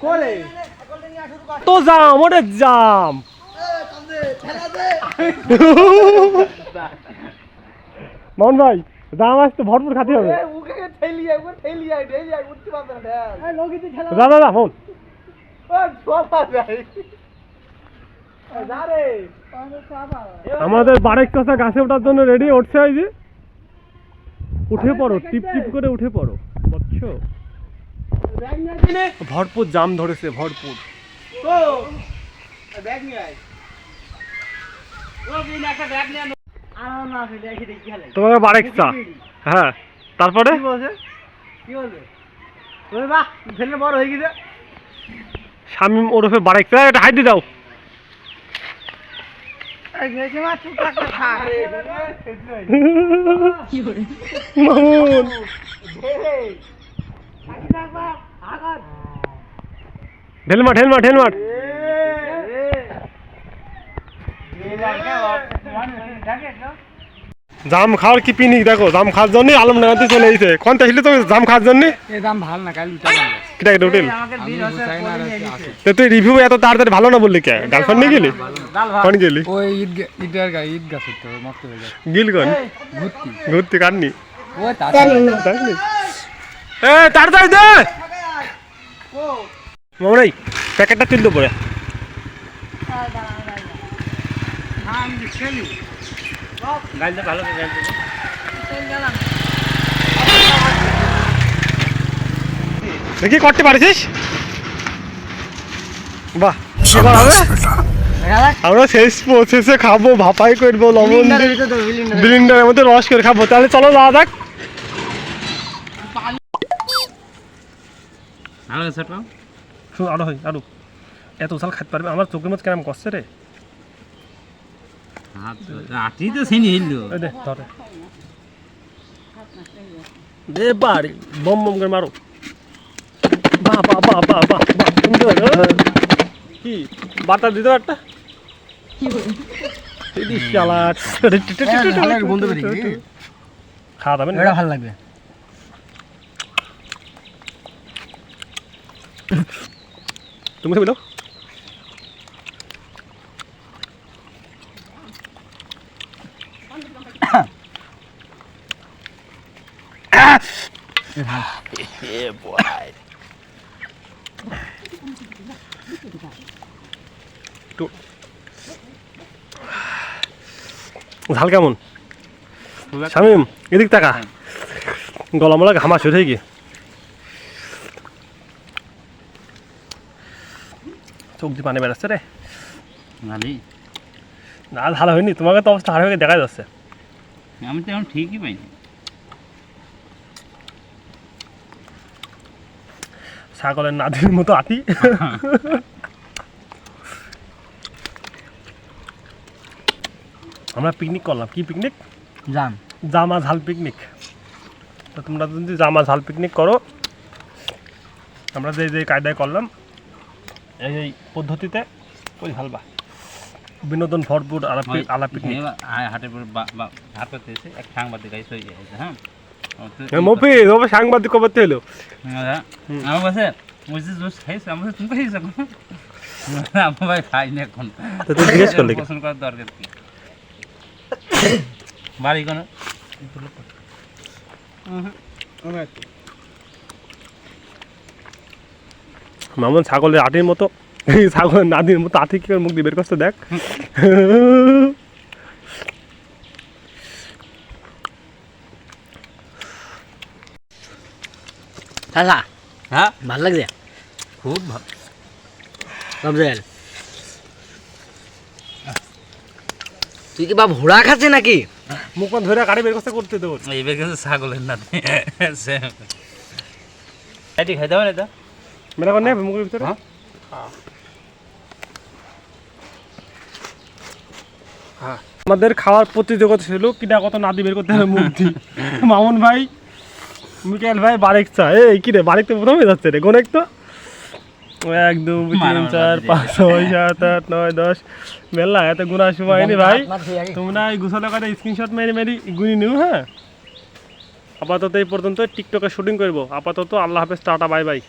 করে তো জাম ওরে জাম মোহন ভাই জাম আসতে ভরপুর খাতে হবে দাদা ফোন আমাদের বারেক চাষা গাছে ওঠার জন্য রেডি উঠছে এই যে উঠে পড়ো টিপ টিপ করে উঠে পড়ো বুঝছো ভরপুর জাম ধরেছে ভরপুর তোমাকে বারেক চা হ্যাঁ তারপরে বড় হয়ে গেছে শামিম ওরফে বারেক চা এটা হাইডি দাও মামুন ঢেলমাট ঢেলমাট ঢেলমাট জাম খাওয়ার কি পিনিক দেখো জাম খাওয়ার জন্য আলমডাঙ্গাতে চলে এসেছে কোন তাহলে তো জাম খাওয়ার জন্য দাম ভালো না কাল কিটা হোটেল তুই রিভিউ এত তাড়াতাড়ি ভালো না বললি কে গার্লফ্রেন্ড নিয়ে গেলি কোন গেলি ওই ঈদের ঈদ গাছে তো মস্ত হয়ে যায় গিল কোন ঘুরতি ঘুরতে কাটনি ও তাড়াতাড়ি এ তাড়াতাড়ি দে মামরাই প্যাকেটটা তুল দে পরে গাইতে ভালো করে গাইতে দেখি করতে পারিস বাহ এবার হবে আমরা শেষ পৌঁছেছে খাবো ভাপাই করবো লবণ বিলিন্ডারের মধ্যে রস করে খাবো তাহলে চলো যাওয়া যাক আরো হয় আরো এত উচাল খাইতে পারবে আমার চোখের মধ্যে কেমন কষ্ট রে দে বাড়ি বম বম করে মারো বাহ বাহ বাহ বাহ বাহ সুন্দর কি বার্তা দিতে একটা খাওয়া যাবে না ভালো লাগবে তুমি তো বলো ঝাল কেমন শামিম এদিক টাকা গলামলা ঘামা শুয়ে গিয়ে চোখ দিয়ে পানি বেড়াচ্ছে রে না ভালো হয়নি তোমাকে তো অবস্থা হার হয়ে দেখা যাচ্ছে আমি তো এখন ঠিকই পাইনি ছাগলের নাদির মতো আটি আমরা পিকনিক করলাম কি পিকনিক জামা ঝাল পিকনিক তো তোমরা যদি জামা ঝাল পিকনিক করো আমরা যে যে কায়দায় করলাম এই পদ্ধতিতে ওই ভালবা বিনোদন ভরপুর আলা পিকনিক হাটে হাট করতে এসে এক সাংবাদিক এসে হয়ে গেছে হ্যাঁ মফি ও সাংবাদিক করতে হলো আমার কাছে আমার তুমি খাইছ আমার ভাই খাই না এখন তো তুই জিজ্ঞেস করলি পছন্দ করার দরকার কি বাড়ি কোনো মামুন ছাগলের আটির মতো ছাগলের নাদির মতো আটি কি মুখ দিয়ে বের করতে দেখ হ্যাঁ ভালো লাগছে খুব ভালো তুই কি বাপ ঘোড়া খাচ্ছে নাকি মুখ ধরে কাটি বের করতে দেবো এই বের কাছে ছাগলের না এটি খাইতে হবে না এটা মেলা করে নেবে মুখের ভিতরে আমাদের খাওয়ার প্রতিযোগিতা ছিল কিনা কত নাদি বের করতে হবে মুখ দিয়ে মামুন ভাই মিকাইল ভাই বারেক চা এই কি রে বারেক তো প্রথমে যাচ্ছে রে গোনেক তো 1 2 3 4 5 6 7 8 9 10 মেলা এত গুণা সময় নি ভাই তোমরা এই গুছানো করে স্ক্রিনশট মেরে গুনি নিও হ্যাঁ আপাতত এই পর্যন্ত টিকটকে শুটিং করব আপাতত আল্লাহ হাফেজ টাটা বাই বাই